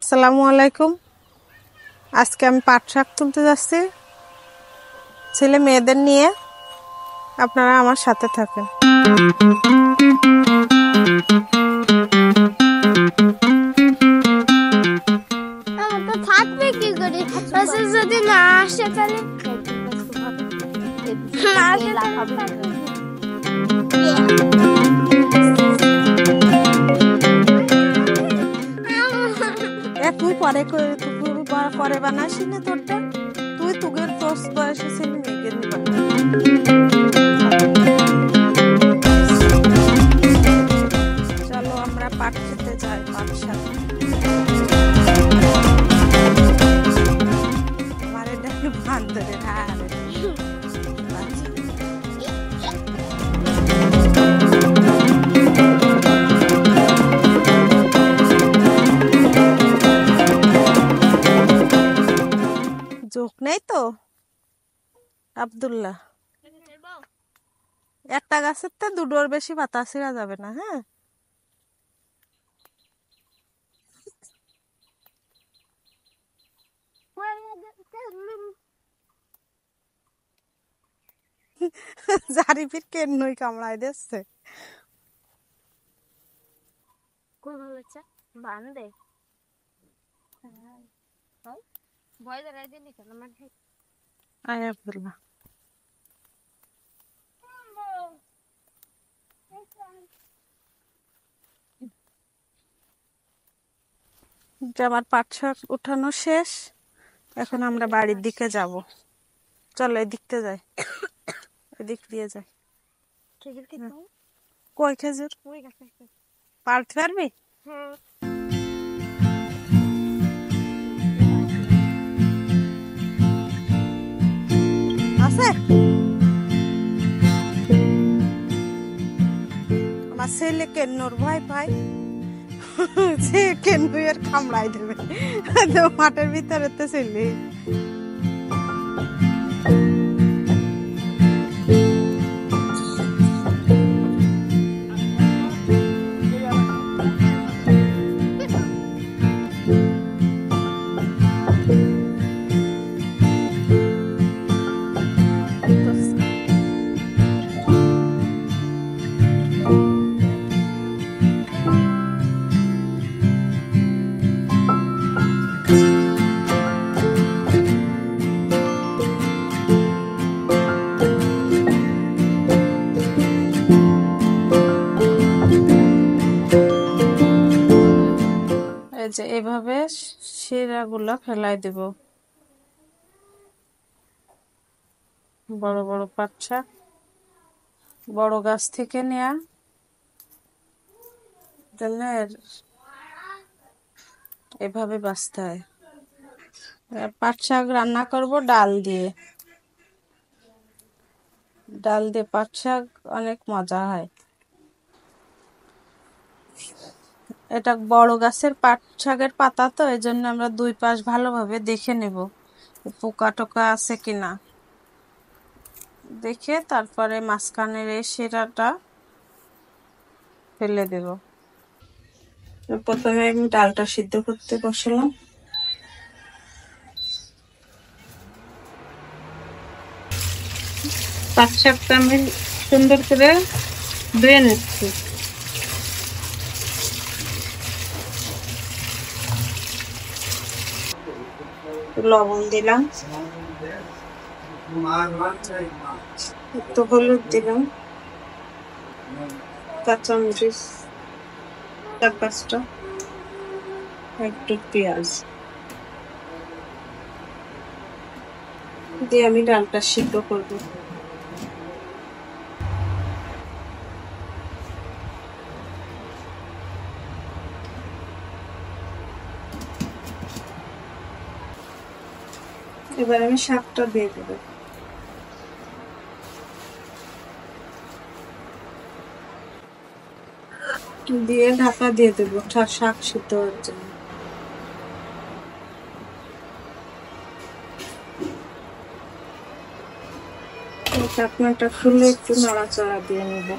আসসালামু আলাইকুম। আজকে আমি পাট শাক তুলতে যাচ্ছি ছেলে মেয়েদের নিয়ে। আপনারা আমার সাথে থাকেন। থাকবে কি করে যদি না আসে তাহলে তুই পরে পরে বানাসি না তোরটা, তুই তোদের তোর বয়সে ছেলে মেয়েকে নিবা। চলো আমরা পাট খেতে যাই। পাট শাক আমার এটা বান্ধরের হার। চোখ নেই তো আব্দুল্লাহ, একটা গাছের তো দুটোর বেশি পাতা ছিঁড়া যাবে না। হ্যাঁ, জারিফির কেন নই কামড়ায় দিচ্ছে। বান্ধে ভয় দেখাই দিলি কেন আমার আয় আব্দুল্লাহ, আমার পাট শাক উঠানো শেষ। এখন আমরা বাড়ির দিকে যাব। চলো এদিকতে যাই, এদিক দিয়ে যাই। কই খেজুর পারতে পারবি? আছে আমার ছেলে কেন্নর ভয় পাই, সে কেন্নু এর কামড়াই দেবে। তো মাঠের ভিতরে তো ছেলে যে এভাবে শিরাগুলা ফেলাই দেব। বড় বড় পাট শাক বড় গাছ থেকে নেয়া, এভাবে বাছতে হয়। পাট শাক রান্না করব ডাল দিয়ে। ডাল দিয়ে পাট শাক অনেক মজা হয়। এটা বড় গাছের পাট শাকের পাতা, তো এই জন্য আমরা দুই পাশ ভালোভাবে দেখে নেব পোকা টোকা আছে কিনা। দেখে তারপরে মাঝখানের এই শিরাটা ফেলে দেব। প্রথমে আমি ডালটা সিদ্ধ করতে বসালাম। পাট শাকটা আমি সুন্দর করে ধুয়ে নিচ্ছি। লবণ দিলাম, একটু হলুদ দিলাম, কাঁচামরিচ 4-5টা, একটু পেঁয়াজ দিয়ে আমি ডালটা সিদ্ধ করব। এবার আমি শাকটা দিয়ে দেবো। দিয়ে ঢাকা দিয়ে দেবো শাক সিদ্ধ হওয়ার জন্য। ঢাকনাটা খুলে একটু নাড়াচাড়া দিয়ে নেব।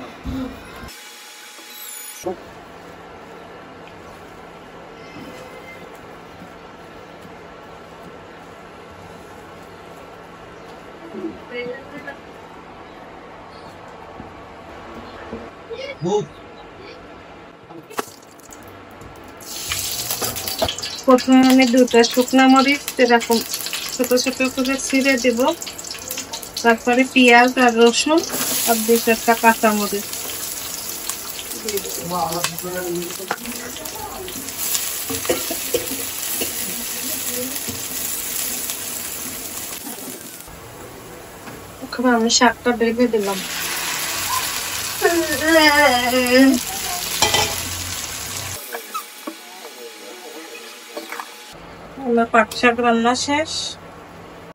প্রথমে আমি 2টা শুকনো মরিচ এরকম ছোট ছোট করে ছিঁড়ে দেব, তারপরে পেঁয়াজ আর রসুন আর 2-4টা কাঁচা মরিচ। এখন আমি শাকটা ভেজে দিলাম। আমার পাট শাক রান্না শেষ।